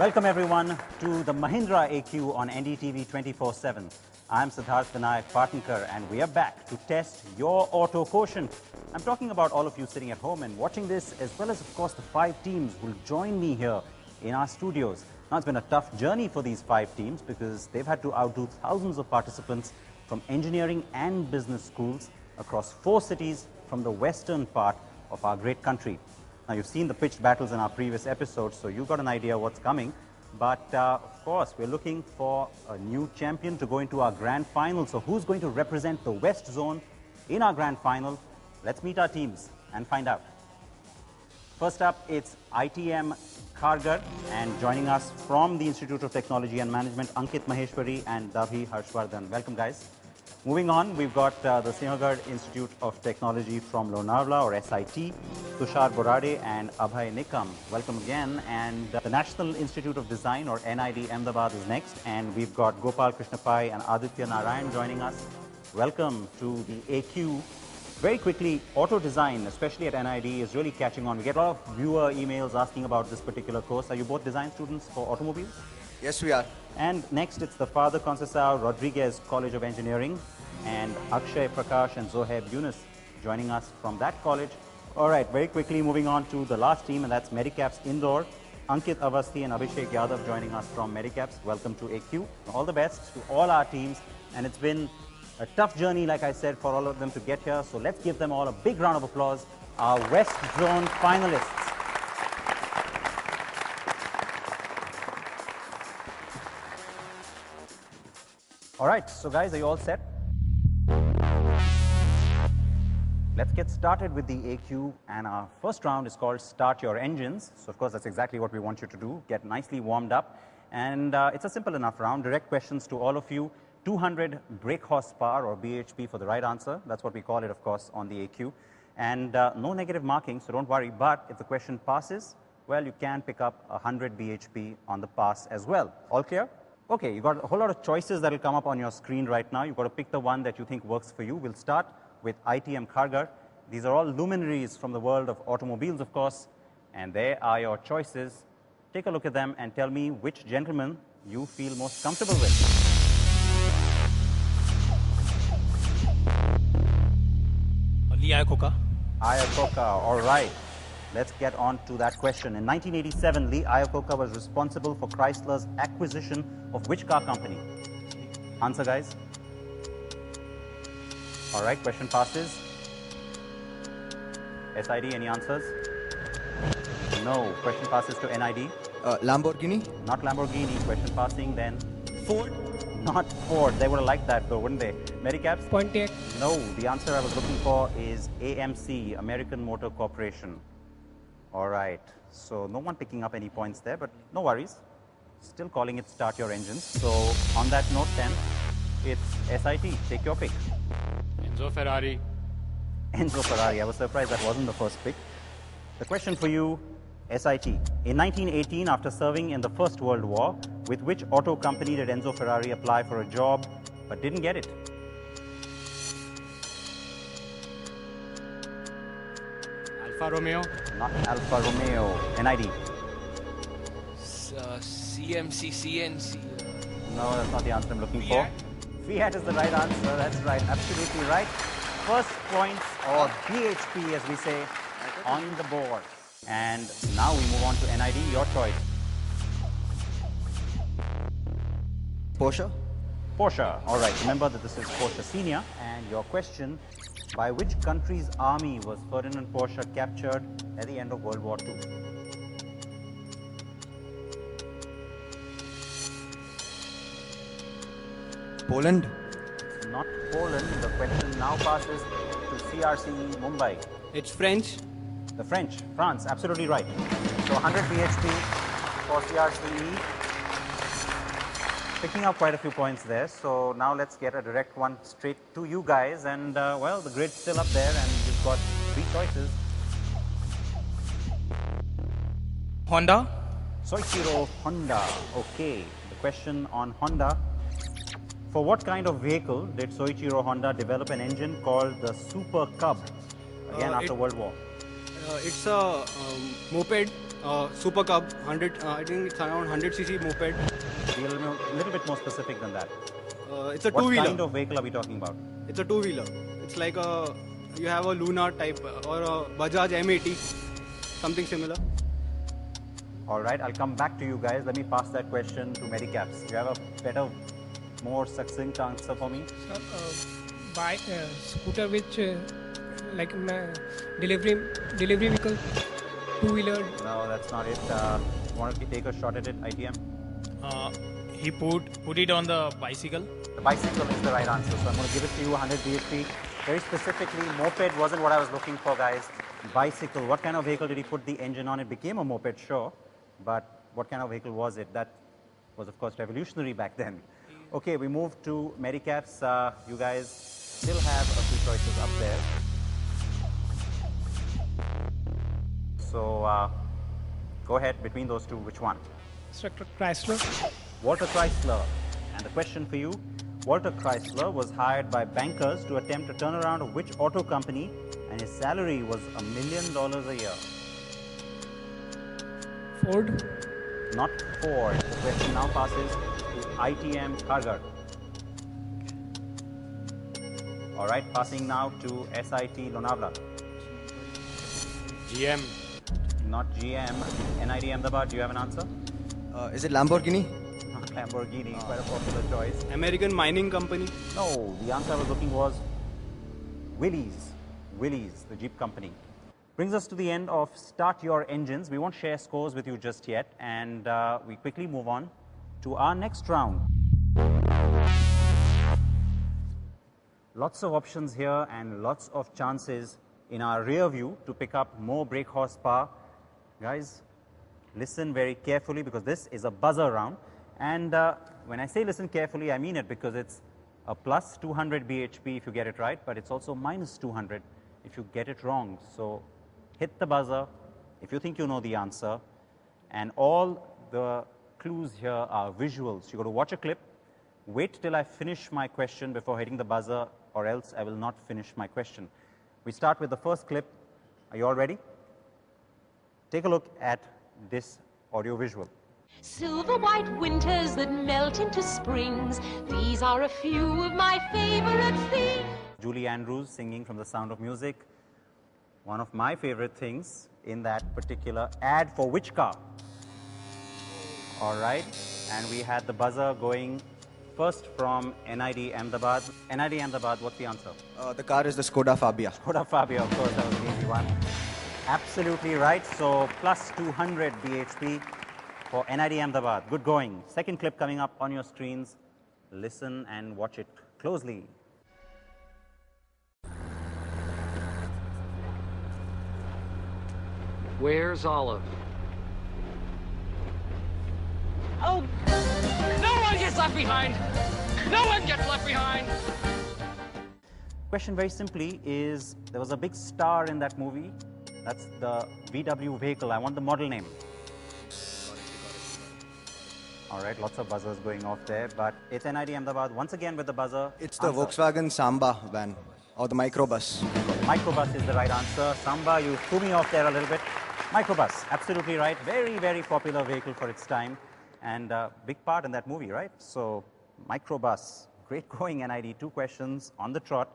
Welcome everyone to the Mahindra AQ on NDTV 24/7. I'm Siddharth Vinayak Partnkar and we are back to test your auto quotient. I'm talking about all of you sitting at home and watching this, as well as of course the 5 teams who will join me here in our studios. Now it's been a tough journey for these 5 teams because they've had to outdo thousands of participants from engineering and business schools across 4 cities from the western part of our great country. Now, you've seen the pitched battles in our previous episodes, so you've got an idea what's coming. But, of course, we're looking for a new champion to go into our grand final. So who's going to represent the West Zone in our grand final? Let's meet our teams and find out. First up, it's ITM Kharghar, and joining us from the Institute of Technology and Management, Ankit Maheshwari and Dabhi Harshvardhan. Welcome, guys. Moving on, we've got the Sinhagad Institute of Technology from Lonavala, or SIT, Tushar Borade and Abhay Nikam. Welcome again. And the National Institute of Design, or NID, Ahmedabad is next. And we've got Gopal Krishnapai and Aditya Narayan joining us. Welcome to the AQ. Very quickly, auto design, especially at NID, is really catching on. We get a lot of viewer emails asking about this particular course. Are you both design students for automobiles? Yes, we are. And next, it's the Father Conceição Rodriguez College of Engineering, and Akshay Prakash and Zohaib Yunus joining us from that college. All right, very quickly moving on to the last team, and that's Medicaps Indore. Ankit Avasthi and Abhishek Yadav joining us from Medicaps. Welcome to AQ. All the best to all our teams. And it's been a tough journey, like I said, for all of them to get here. So let's give them all a big round of applause, our West Zone finalists. All right, so guys, are you all set? Let's get started with the AQ, and our first round is called Start Your Engines. So of course, that's exactly what we want you to do, get nicely warmed up. And it's a simple enough round, direct questions to all of you. 200 brake horsepower, or BHP, for the right answer. That's what we call it, of course, on the AQ. And no negative marking, so don't worry. But if the question passes, well, you can pick up 100 BHP on the pass as well. All clear? Okay, you've got a whole lot of choices that will come up on your screen right now. You've got to pick the one that you think works for you. We'll start with ITM Kharghar. These are all luminaries from the world of automobiles, of course. And there are your choices. Take a look at them and tell me which gentleman you feel most comfortable with. Lee Iacocca. Iacocca, all right. Let's get on to that question. In 1987, Lee Iacocca was responsible for Chrysler's acquisition of which car company? Answer, guys. All right, question passes. SID, any answers? No. Question passes to NID. Lamborghini? Not Lamborghini. Question passing then. Ford. Not Ford. They would have liked that though, wouldn't they? Medicaps? Pontiac. No. The answer I was looking for is AMC, American Motor Corporation. All right. So no one picking up any points there, but no worries. Still calling it Start Your Engines. So on that note then, it's SIT. Take your pick. Enzo Ferrari. Enzo Ferrari. I was surprised that wasn't the first pick. The question for you, SIT. In 1918, after serving in the First World War, with which auto company did Enzo Ferrari apply for a job but didn't get it? Alfa Romeo. Not Alfa Romeo. NID. CMC, CNC. No, that's not the answer I'm looking for. Fiat is the right answer. That's right. Absolutely right. First points, or BHP as we say, on the board. And now we move on to NID. Your choice. Porsche? Porsche. All right. Remember that this is Porsche Senior. And your question, by which country's army was Ferdinand Porsche captured at the end of World War II? Poland? It's not Poland. The question now passes to CRCE Mumbai. It's French. The French. France. Absolutely right. So 100 BHP for CRCE. Picking up quite a few points there. So now let's get a direct one straight to you guys. And well, the grid's still up there and you've got 3 choices. Honda. Soichiro Honda. Okay. The question on Honda. For what kind of vehicle did Soichiro Honda develop an engine called the Super Cub? Again, after World War. It's a moped. Super Cub, 100. I think it's around 100cc moped. Be a little bit more specific than that. It's a What two-wheeler. kind of vehicle are we talking about? It's a two-wheeler. It's like you have a Luna type or a Bajaj M80, something similar. All right, I'll come back to you guys. Let me pass that question to Medicaps. Do you have a better, more succinct answer for me? By scooter which like delivery vehicle, two-wheeler. No, that's not it. Want to take a shot at it, ITM? He put it on the bicycle. The bicycle is the right answer, so I'm going to give it to you, 100 bhp. Very specifically, moped wasn't what I was looking for, guys. Bicycle, what kind of vehicle did he put the engine on? It became a moped, sure, but what kind of vehicle was it? That was, of course, revolutionary back then. Okay, we move to Medicaps. You guys still have a few choices up there. So, go ahead, between those two, which one? Chrysler. Walter Chrysler. And the question for you, Walter Chrysler was hired by bankers to attempt a turnaround of which auto company, and his salary was $1 million a year? Ford. Not Ford. The question now passes to ITM Kargar. All right, passing now to SIT Lonavala. GM. Not GM. NID Ahmedabad, do you have an answer? Is it Lamborghini? Not Lamborghini, quite a popular choice. American Mining Company. No, the answer I was looking was Willys. Willys, the Jeep company. Brings us to the end of Start Your Engines. We won't share scores with you just yet, and we quickly move on to our next round. Lots of options here and lots of chances in our rear view to pick up more brake horsepower. Guys, listen very carefully because this is a buzzer round. And when I say listen carefully, I mean it because it's a plus 200 bhp if you get it right, but it's also minus 200 if you get it wrong. So hit the buzzer if you think you know the answer. And all the clues here are visuals. You've got to watch a clip, wait till I finish my question before hitting the buzzer, or else I will not finish my question. We start with the first clip. Are you all ready? Take a look at this audio visual. Silver white winters that melt into springs, these are a few of my favorite things. Julie Andrews singing from The Sound of Music. One of my favorite things in that particular ad for which car? All right, and we had the buzzer going first from NID Ahmedabad. NID Ahmedabad, what's the answer? The car is the Skoda Fabia. Skoda Fabia, of course, that was an easy one. Absolutely right, so plus 200 bhp for NID Ahmedabad. Good going. Second clip coming up on your screens. Listen and watch it closely. Where's Olive? Oh, no one gets left behind! No one gets left behind! Question very simply is, there was a big star in that movie. That's the VW vehicle. I want the model name. All right, lots of buzzers going off there, but it's NID Ahmedabad once again with the buzzer. It's the Answer. Volkswagen Samba van, or the microbus. Microbus is the right answer. Samba, you threw me off there a little bit. Microbus, absolutely right. Very, very popular vehicle for its time, and big part in that movie, right? So, Microbus, great going, NID. 2 questions on the trot.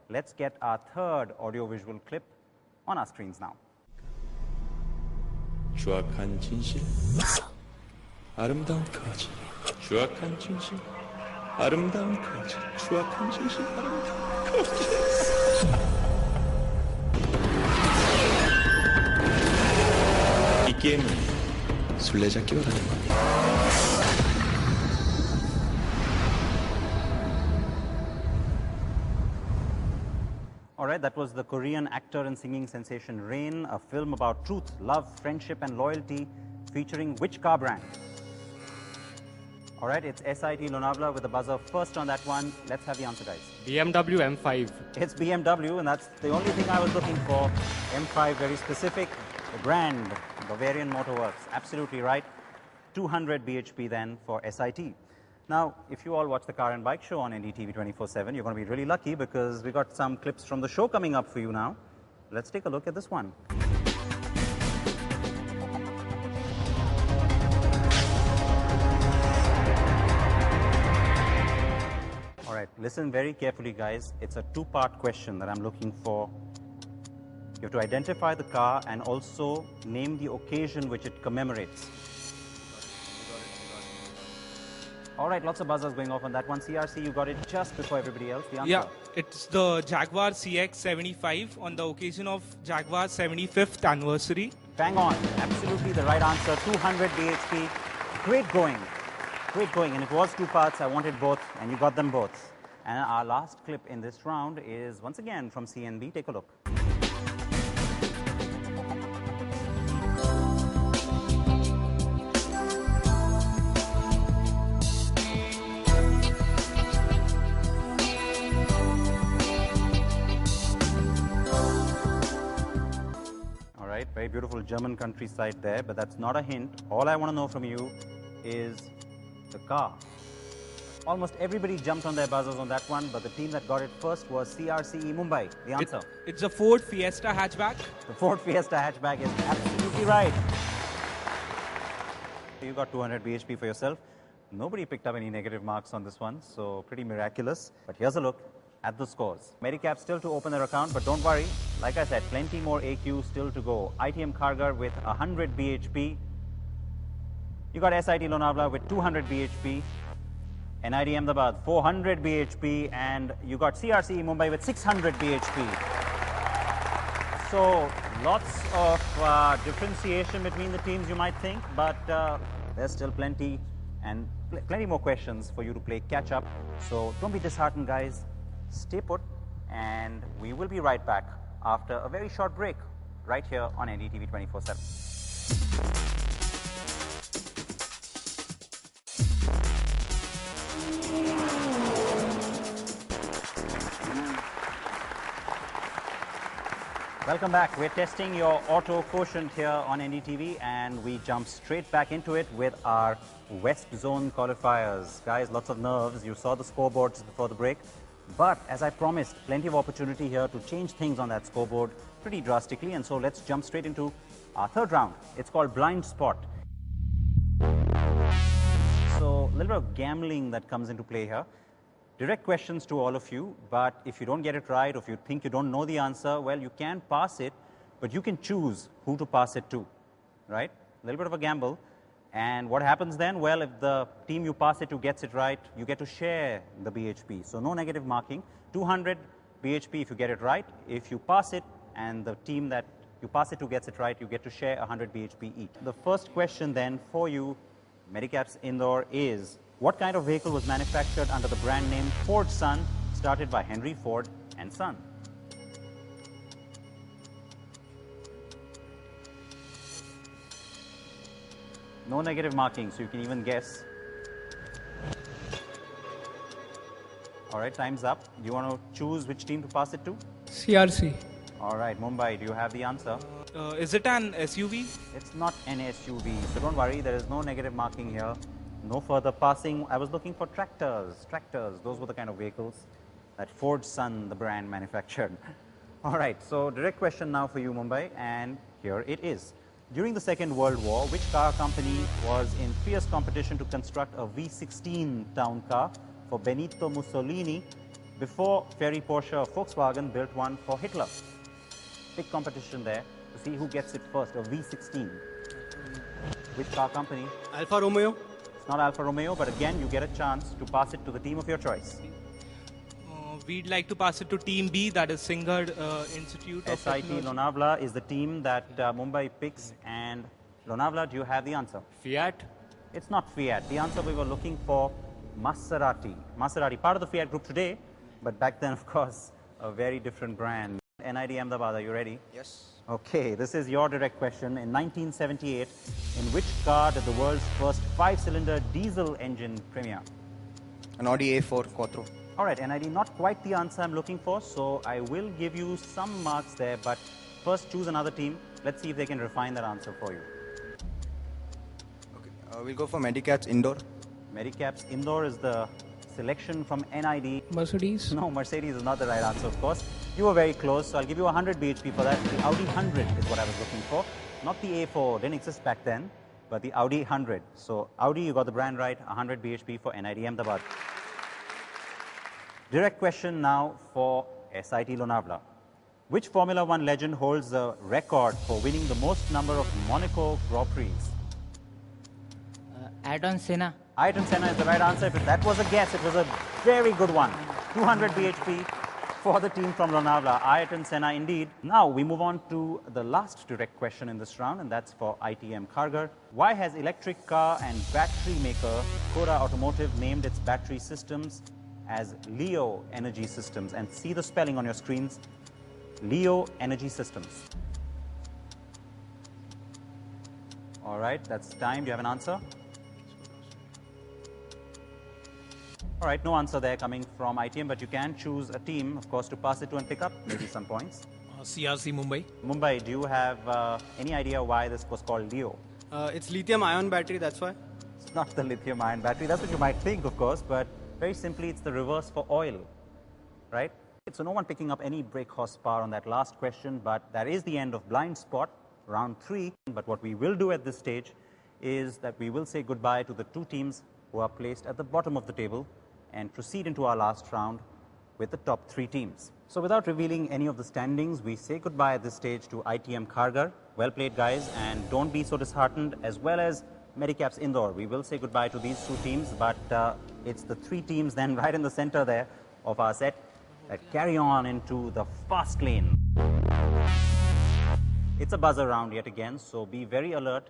Let's get our third audio-visual clip on our screens now. 추악한 진실, 아름다운 거짓. 추악한 진실, 아름다운 거짓. 추악한 진실, 아름다운 거짓. 이 게임은 술래잡기와 같은 겁니다. All right, that was the Korean actor and singing sensation Rain, a film about truth, love, friendship, and loyalty, featuring which car brand? All right, it's SIT Lonavala with the buzzer first on that one. Let's have the answer, guys. BMW M5. It's BMW, and that's the only thing I was looking for. M5, very specific. The brand, Bavarian Motor Works. Absolutely right. 200 bhp then for SIT. Now, if you all watch the Car and Bike Show on NDTV 24/7, you're going to be really lucky because we got some clips from the show coming up for you now. Let's take a look at this one. Listen very carefully, guys. It's a two-part question that I'm looking for. You have to identify the car and also name the occasion which it commemorates. All right, lots of buzzers going off on that one. CRC, you got it just before everybody else. The answer? Yeah, it's the Jaguar CX-75 on the occasion of Jaguar's 75th anniversary. Bang on. Absolutely the right answer. 200 bhp. Great going. Great going. And it was two parts. I wanted both, and you got them both. And our last clip in this round is once again from CNB. Take a look. Very beautiful German countryside there, but that's not a hint. All I want to know from you is the car. Almost everybody jumped on their buzzers on that one, but the team that got it first was CRCE Mumbai. The answer? It's a Ford Fiesta hatchback. The Ford Fiesta hatchback is absolutely right. You got 200 bhp for yourself. Nobody picked up any negative marks on this one, so pretty miraculous. But here's a look at the scores. Medicap still to open their account, but don't worry. Like I said, plenty more AQ still to go. ITM Kharghar with 100 bhp. You got SIT Lonavala with 200 bhp. NID Ahmedabad 400 bhp. And you got CRCE Mumbai with 600 bhp. So lots of differentiation between the teams, you might think, but there's still plenty and plenty more questions for you to play catch up. So don't be disheartened, guys. Stay put, and we will be right back after a very short break right here on NDTV 24/7. Welcome back. We're testing your auto quotient here on NDTV, and we jump straight back into it with our West Zone qualifiers. Guys, lots of nerves. You saw the scoreboards before the break. But as I promised, plenty of opportunity here to change things on that scoreboard pretty drastically. And so let's jump straight into our third round. It's called Blind Spot. So a little bit of gambling that comes into play here. Direct questions to all of you, but if you don't get it right, or if you think you don't know the answer, well, you can pass it, but you can choose who to pass it to, right? A little bit of a gamble. And what happens then? Well, if the team you pass it to gets it right, you get to share the BHP. So no negative marking. 200 BHP if you get it right. If you pass it and the team that you pass it to gets it right, you get to share 100 BHP each. The first question then for you, Medicap's Indore, is what kind of vehicle was manufactured under the brand name Ford Sun, started by Henry Ford and Son? No negative marking, so you can even guess. All right, time's up. Do you want to choose which team to pass it to? CRC. All right, Mumbai, do you have the answer? Is it an SUV? It's not an SUV, so don't worry, there is no negative marking here. No further passing. I was looking for tractors. Tractors, those were the kind of vehicles that Ford Sun, the brand, manufactured. All right, so direct question now for you, Mumbai, and here it is. During the Second World War, which car company was in fierce competition to construct a V16 town car for Benito Mussolini before Ferry Porsche Volkswagen built one for Hitler? Big competition there to see who gets it first, a V16. Which car company? Alfa Romeo. It's not Alfa Romeo, but again, you get a chance to pass it to the team of your choice. We'd like to pass it to Team B, that is Singhad Institute of SIT Technology. Lonavala is the team that Mumbai picks. And Lonavala, do you have the answer? Fiat? It's not Fiat. The answer we were looking for, Maserati. Maserati, part of the Fiat group today, but back then, of course, a very different brand. NID Ahmedabad, are you ready? Yes. Okay, this is your direct question. In 1978, in which car did the world's first 5-cylinder diesel engine premiere? An Audi A4 Quattro. All right, NID, not quite the answer I'm looking for, so I will give you some marks there, but first choose another team. Let's see if they can refine that answer for you. Okay. We'll go for Medicap's Indore. Medicap's Indore is the selection from NID. Mercedes. No, Mercedes is not the right answer, of course. You were very close, so I'll give you 100 BHP for that. The Audi 100 is what I was looking for. Not the A4, didn't exist back then, but the Audi 100. So Audi, you got the brand right, 100 BHP for NID Ahmedabad. Direct question now for SIT Lonavala. Which Formula One legend holds the record for winning the most number of Monaco Grand Prix? Ayrton Senna. Ayrton Senna is the right answer. If that was a guess, it was a very good one. 200 BHP for the team from Lonavala. Ayrton Senna indeed. Now we move on to the last direct question in this round, and that's for ITM Kharghar. Why has electric car and battery maker Koda Automotive named its battery systems as Leo Energy Systems? And see the spelling on your screens. Leo Energy Systems. All right, that's time. Do you have an answer? All right, no answer there coming from ITM, but you can choose a team, of course, to pass it to and pick up maybe some points. CRC Mumbai. Mumbai, do you have any idea why this was called Leo? It's lithium-ion battery, that's why. It's not the lithium-ion battery. That's what you might think, of course, but very simply, it's the reverse for oil, right? So no one picking up any brake horsepower on that last question, but that is the end of Blind Spot, round 3. But what we will do at this stage is that we will say goodbye to the two teams who are placed at the bottom of the table and proceed into our last round with the top 3 teams. So without revealing any of the standings, we say goodbye at this stage to ITM Kharghar. Well played, guys, and don't be so disheartened, as well as Medicaps Indore. We will say goodbye to these 2 teams, but it's the 3 teams then right in the center there of our set that carry on into the fast lane. It's a buzzer round yet again, so be very alert.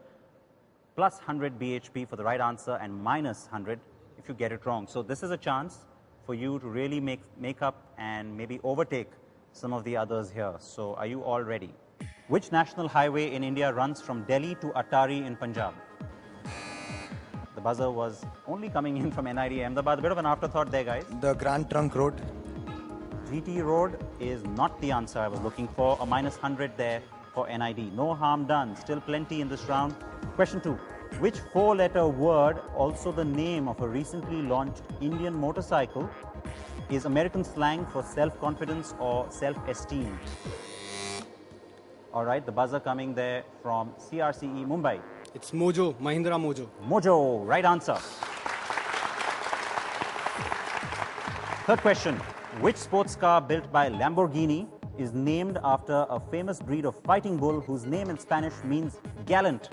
Plus 100 BHP for the right answer and minus 100 if you get it wrong. So this is a chance for you to really make up and maybe overtake some of the others here. So are you all ready? Which national highway in India runs from Delhi to Attari in Punjab? The buzzer was only coming in from NID Ahmedabad. A bit of an afterthought there, guys. The Grand Trunk Road. GT Road is not the answer I was looking for. A minus 100 there for NID. No harm done. Still plenty in this round. Question 2. Which 4-letter word, also the name of a recently launched Indian motorcycle, is American slang for self-confidence or self-esteem? All right, the buzzer coming there from CRCE Mumbai. It's Mojo, Mahindra Mojo. Mojo, right answer. Third question. Which sports car built by Lamborghini is named after a famous breed of fighting bull whose name in Spanish means gallant?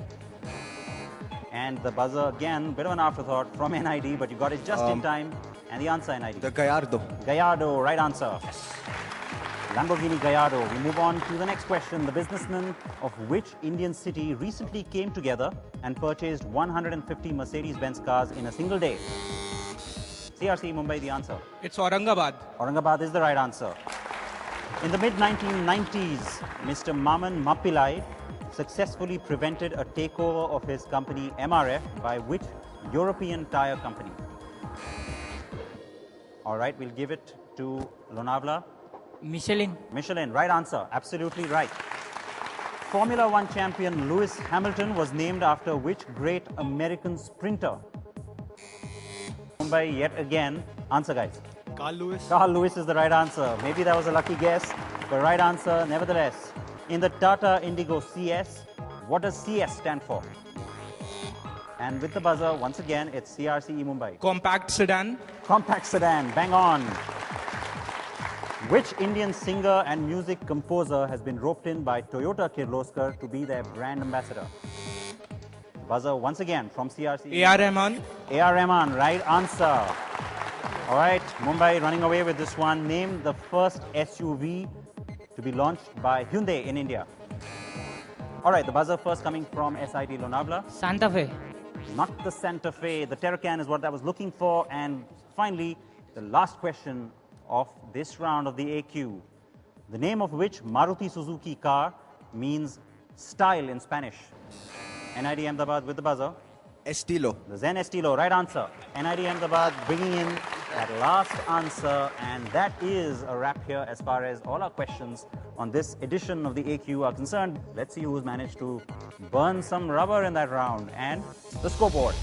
And the buzzer again, bit of an afterthought from NID, but you got it just in time. And the answer, NID. The Gallardo. Gallardo, right answer. Yes. Lamborghini Gallardo. We move on to the next question. The businessmen of which Indian city recently came together and purchased 150 Mercedes-Benz cars in a single day? CRC Mumbai, the answer. It's Aurangabad. Aurangabad is the right answer. In the mid-1990s, Mr. Maman Mappilai successfully prevented a takeover of his company MRF by which European tyre company? All right, we'll give it to Lonavala. Michelin. Michelin, right answer. Absolutely right. Formula One champion Lewis Hamilton was named after which great American sprinter? Mumbai yet again. Answer, guys. Carl Lewis. Carl Lewis is the right answer. Maybe that was a lucky guess, but right answer nevertheless. In the Tata Indigo CS, what does CS stand for? And with the buzzer, once again, it's CRCE Mumbai. Compact sedan. Compact sedan, bang on. Which Indian singer and music composer has been roped in by Toyota Kirloskar to be their brand ambassador? Buzzer once again from CRCE. A.R. Rahman. A.R. Rahman, right answer. All right, Mumbai running away with this one. Name the first SUV to be launched by Hyundai in India. All right, the buzzer first coming from SIT Lonavala. Santa Fe. Not the Santa Fe. The Terracan is what I was looking for. And finally, the last question of this round of the AQ. The name of which Maruti Suzuki car means style in Spanish? NID Ahmedabad with the buzzer. Estilo. The Zen Estilo, right answer. NID Ahmedabad bringing in that last answer, and that is a wrap here as far as all our questions on this edition of the AQ are concerned. Let's see who's managed to burn some rubber in that round and the scoreboard.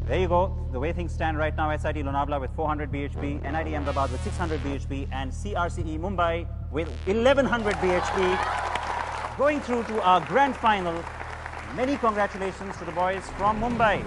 There you go. The way things stand right now, SIT Lonavala with 400 BHP, NID Ahmedabad with 600 BHP, and CRCE Mumbai with 1100 BHP. Going through to our grand final. Many congratulations to the boys from Mumbai.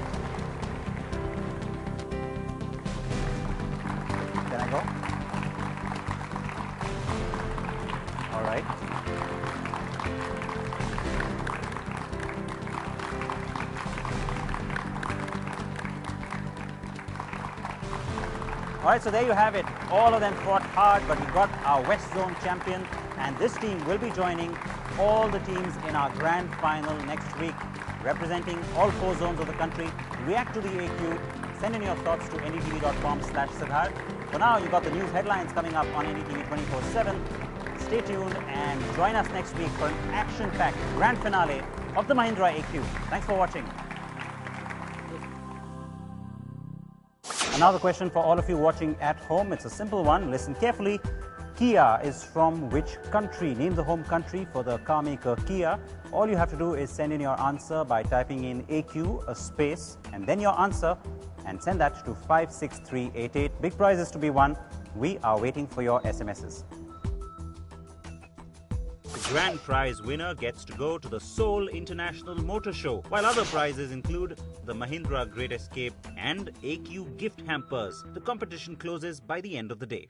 All right, so there you have it. All of them fought hard, but we got our West Zone champion, and this team will be joining all the teams in our grand final next week, representing all 4 zones of the country. React to the AQ. Send in your thoughts to ndtv.com/Siddharth. For now, you've got the news headlines coming up on NDTV 24/7. Stay tuned and join us next week for an action-packed grand finale of the Mahindra AQ. Thanks for watching. Another question for all of you watching at home. It's a simple one. Listen carefully. Kia is from which country? Name the home country for the car maker Kia. All you have to do is send in your answer by typing in AQ, a space, and then your answer, and send that to 56388. Big prizes to be won. We are waiting for your SMSs. The grand prize winner gets to go to the Seoul International Motor Show, while other prizes include the Mahindra Great Escape and AQ gift hampers. The competition closes by the end of the day.